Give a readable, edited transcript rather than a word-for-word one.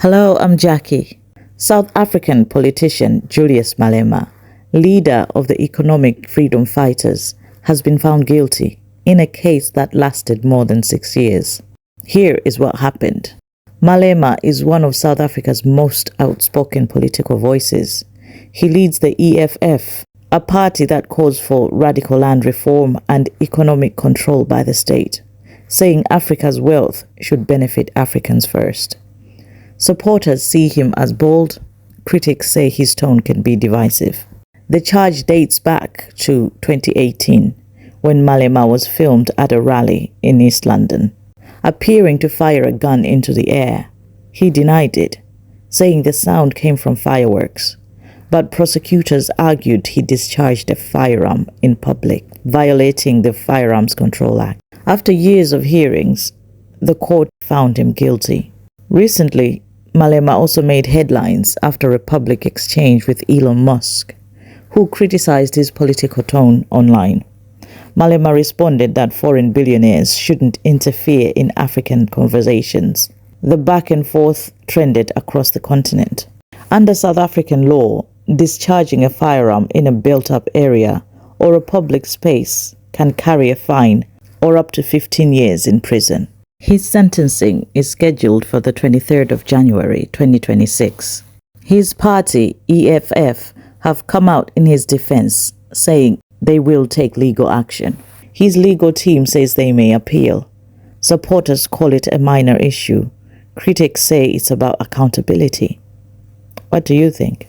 Hello, I'm Jackie. South African politician Julius Malema, leader of the economic freedom fighters, has been found guilty in a case that lasted more than 6 years. Here is what happened. Malema is one of South Africa's most outspoken political voices. He leads the EFF, a party that calls for radical land reform and economic control by the state, saying Africa's wealth should benefit Africans first. Supporters see him as bold. Critics say his tone can be divisive. The charge dates back to 2018, when Malema was filmed at a rally in East London, appearing to fire a gun into the air. He denied it, saying the sound came from fireworks, but prosecutors argued he discharged a firearm in public, violating the Firearms Control Act. After years of hearings, the court found him guilty. Recently, Malema also made headlines after a public exchange with Elon Musk, who criticized his political tone online. Malema responded that foreign billionaires shouldn't interfere in African conversations. The back and forth trended across the continent. Under South African law, discharging a firearm in a built-up area or a public space can carry a fine or up to 15 years in prison. His sentencing is scheduled for the 23rd of January 2026. His party, EFF, have come out in his defense, saying they will take legal action. His legal team says they may appeal. Supporters call it a minor issue. Critics say it's about accountability. What do you think?